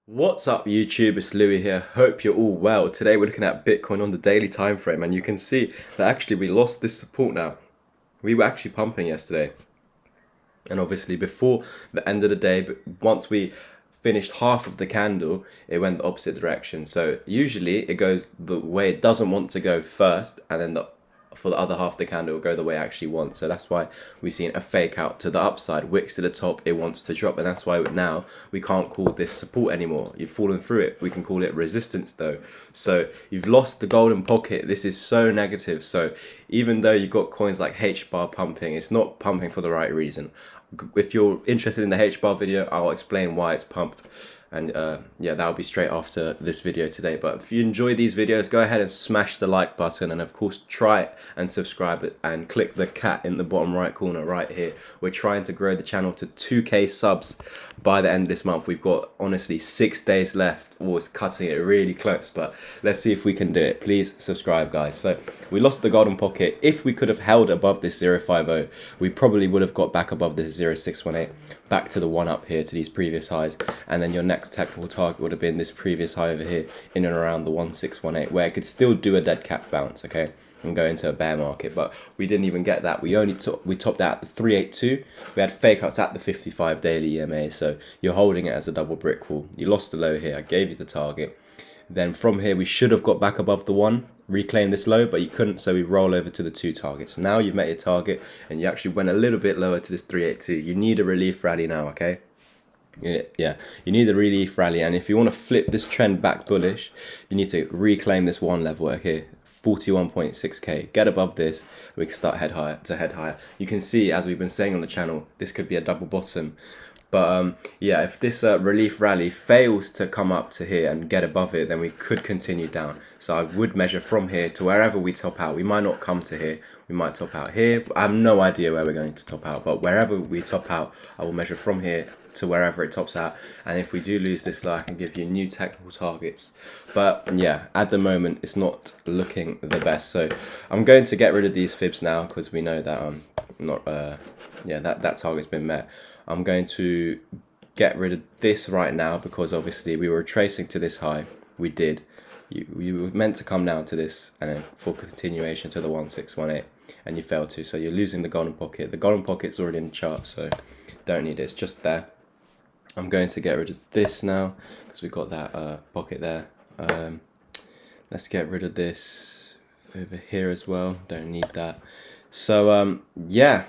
What's up YouTube, it's Louis here, hope you're all well. Today we're looking at Bitcoin on the daily time frame, and you can see that actually we lost this support now. We were actually pumping yesterday, and obviously before the end of the day, but once we finished half of the candle, it went the opposite direction. So usually it goes the way it doesn't want to go first, and then for the other half of the candle will go the way I actually want. So that's why we've seen a fake out to the upside. Wicks to the top, it wants to drop, and that's why now we can't call this support anymore. You've fallen through it. We can call it resistance though. So you've lost the golden pocket. This is so negative. So even though you've got coins like H bar pumping, it's not pumping for the right reason. If you're interested in the H bar video, I'll explain why it's pumped. And yeah, that'll be straight after this video today. But if you enjoy these videos, go ahead and smash the like button, and of course try it and subscribe it, and click the cat in the bottom right corner right here. We're trying to grow the channel to 2k subs by the end of this month. We've got honestly 6 days left, or it's cutting it really close, but let's see if we can do it. Please subscribe, guys. So we lost the golden pocket. If we could have held above this 050, we probably would have got back above this 0618, back to the one up here to these previous highs, and then your next technical target would have been this previous high over here in and around the 1618, where it could still do a dead cat bounce, okay, and go into a bear market. But we didn't even get that. We topped out at the 382. We had fake outs at the 55 daily EMA, so you're holding it as a double brick wall. You lost the low here. I gave you the target. Then from here we should have got back above the one, reclaim this low, but you couldn't, so we roll over to the two targets. Now you've met your target, and you actually went a little bit lower to this 382. You need a relief rally now, okay? Yeah, you need a relief rally, and if you want to flip this trend back bullish, you need to reclaim this one level, okay? 41.6k. Get above this, we can start head higher. You can see, as we've been saying on the channel, this could be a double bottom. But yeah, if this relief rally fails to come up to here and get above it, then we could continue down. So I would measure from here to wherever we top out. We might not come to here. We might top out here. I have no idea where we're going to top out, but wherever we top out, I will measure from here to wherever it tops out. And if we do lose this low, I can give you new technical targets. But yeah, at the moment it's not looking the best, so I'm going to get rid of these fibs now, because we know that that target's been met. I'm going to get rid of this right now, because obviously we were tracing to this high. We did. You were meant to come down to this and then for continuation to the 1618, and you failed to, so you're losing the golden pocket. The golden pocket's already in the chart, so don't need it, it's just there. I'm going to get rid of this now, because we've got that pocket there. Let's get rid of this over here as well, don't need that. So yeah,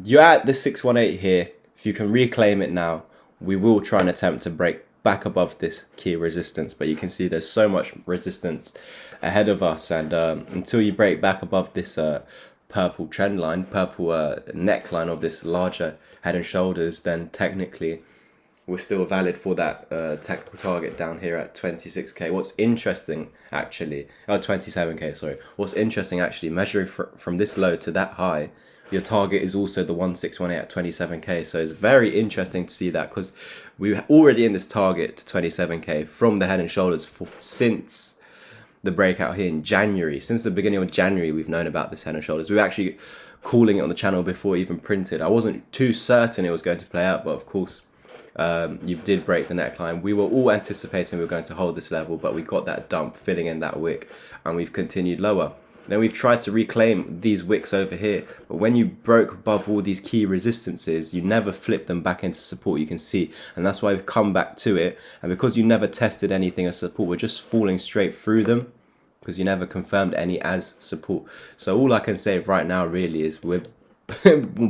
you're at this 618 here. If you can reclaim it now, we will try and attempt to break back above this key resistance, but you can see there's so much resistance ahead of us, and until you break back above this purple trend line, purple neckline of this larger head and shoulders, then technically we're still valid for that technical target down here at 26k. What's interesting actually, 27k, sorry. What's interesting actually, measuring from this low to that high, your target is also the 1618 at 27k. So it's very interesting to see that, because we're already in this target to 27k from the head and shoulders since the breakout here in January. Since the beginning of January, we've known about this head and shoulders. We were actually calling it on the channel before it even printed. I wasn't too certain it was going to play out, but of course you did break the neckline. We were all anticipating we were going to hold this level, but we got that dump filling in that wick, and we've continued lower. Then we've tried to reclaim these wicks over here, but when you broke above all these key resistances, you never flipped them back into support, you can see, and that's why we've come back to it. And because you never tested anything as support, we're just falling straight through them, because you never confirmed any as support. So all I can say right now really is we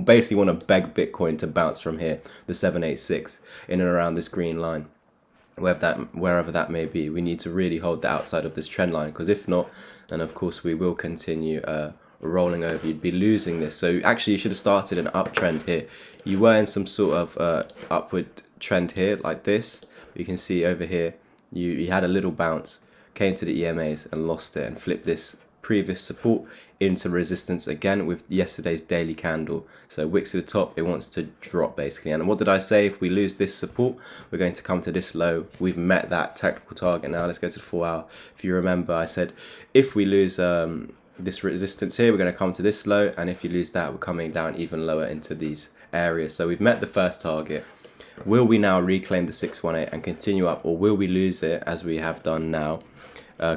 basically want to beg Bitcoin to bounce from here, the 786, in and around this green line. Wherever that may be, we need to really hold the outside of this trend line, because if not, then of course we will continue rolling over. You'd be losing this. So actually you should have started an uptrend here. You were in some sort of upward trend here like this. You can see over here you had a little bounce, came to the EMAs and lost it, and flipped this previous support into resistance again with yesterday's daily candle. So wicks to the top, it wants to drop basically. And what did I say? If we lose this support, we're going to come to this low. We've met that technical target. Now let's go to the 4 hour. If you remember, I said if we lose this resistance here, we're going to come to this low, and if you lose that, we're coming down even lower into these areas. So we've met the first target. Will we now reclaim the 618 and continue up, or will we lose it as we have done now,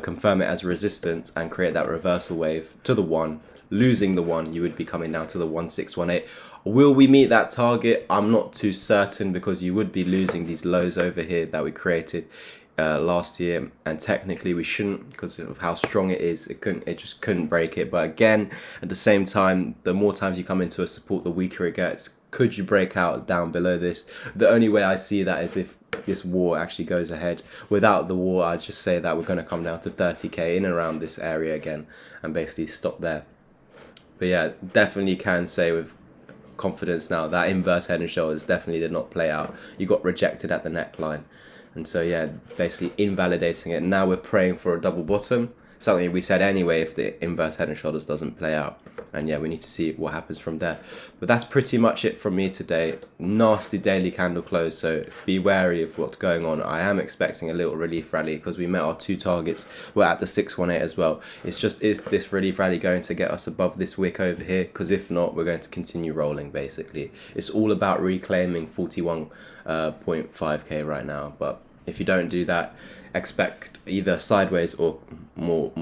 confirm it as resistance and create that reversal wave to the 1, losing the 1, you would be coming down to the 1618. Will we meet that target? I'm not too certain, because you would be losing these lows over here that we created last year, and technically we shouldn't, because of how strong it is. It just couldn't break it. But again, at the same time, the more times you come into a support, the weaker it gets. Could you break out down below this? The only way I see that is if this war actually goes ahead. Without the war, I'd just say that we're going to come down to 30k in and around this area again and basically stop there. But yeah, definitely can say with confidence now that inverse head and shoulders definitely did not play out. You got rejected at the neckline, and so yeah, basically invalidating it. Now we're praying for a double bottom, something we said anyway if the inverse head and shoulders doesn't play out. And yeah, we need to see what happens from there. But that's pretty much it from me today. Nasty daily candle close, so be wary of what's going on. I am expecting a little relief rally because we met our 2 targets. We're at the 618 as well. It's just, is this relief rally going to get us above this wick over here? Because if not, we're going to continue rolling basically. It's all about reclaiming 41.5k right now. But if you don't do that, expect either sideways or more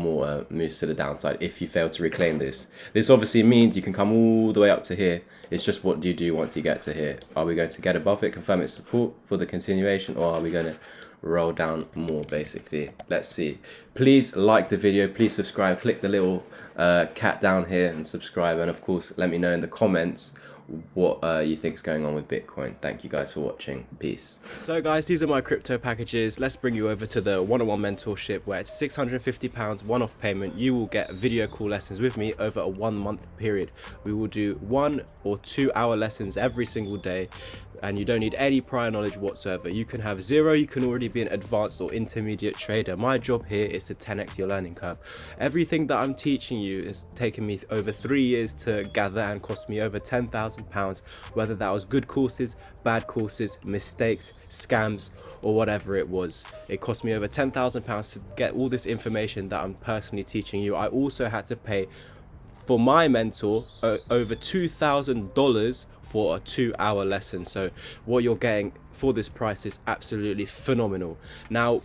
moves to the downside if you fail to reclaim this. This obviously means you can come all the way up to here. It's just, what do you do once you get to here? Are we going to get above it, confirm its support for the continuation, or are we going to roll down more basically? Let's see. Please like the video, please subscribe, click the little cat down here and subscribe, and of course let me know in the comments what you think is going on with Bitcoin. Thank you guys for watching. Peace. So guys, these are my crypto packages. Let's bring you over to the one-on-one mentorship, where it's £650 one-off payment. You will get video call lessons with me over a 1-month period. We will do 1 or 2 hour lessons every single day, and you don't need any prior knowledge whatsoever. You can have 0, you can already be an advanced or intermediate trader. My job here is to 10x your learning curve. Everything that I'm teaching you has taken me over 3 years to gather and cost me over £10,000, whether that was good courses, bad courses, mistakes, scams, or whatever it was. It cost me over £10,000 to get all this information that I'm personally teaching you. I also had to pay for my mentor over $2,000 for a 2-hour lesson. So what you're getting for this price is absolutely phenomenal. Now,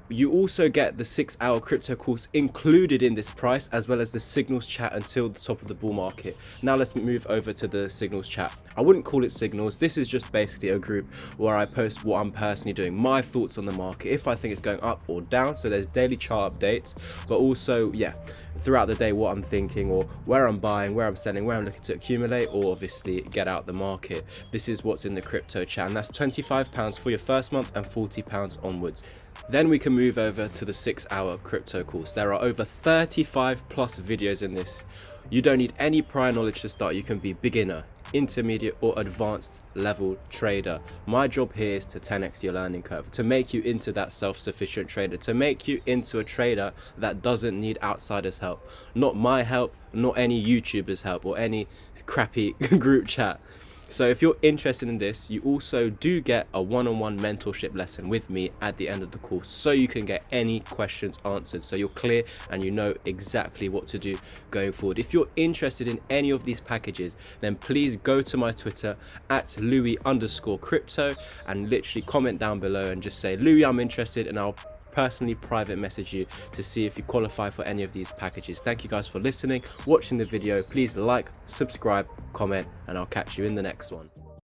you also get the 6-hour crypto course included in this price, as well as the signals chat until the top of the bull market. Now let's move over to the signals chat. I wouldn't call it signals. This is just basically a group where I post what I'm personally doing, my thoughts on the market, if I think it's going up or down. So there's daily chart updates, but also, yeah, throughout the day what I'm thinking, or where I'm buying, where I'm selling, where I'm looking to accumulate, or obviously get out the market. This is what's in the crypto chat, and that's £25 for your first month and £40 onwards. Then we can move over to the 6-hour crypto course. There are over 35 plus videos in this. You don't need any prior knowledge to start. You can be beginner, intermediate, or advanced level trader. My job here is to 10x your learning curve, to make you into that self-sufficient trader, to make you into a trader that doesn't need outsiders' help. Not my help, not any YouTuber's help, or any crappy group chat. So if you're interested in this, you also do get a one-on-one mentorship lesson with me at the end of the course, so you can get any questions answered, so you're clear and you know exactly what to do going forward. If you're interested in any of these packages, then please go to my Twitter at Louis_crypto and literally comment down below and just say, Louis, I'm interested, and I'll personally private message you to see if you qualify for any of these packages. Thank you guys for listening, watching the video. Please like, subscribe, comment, and I'll catch you in the next one.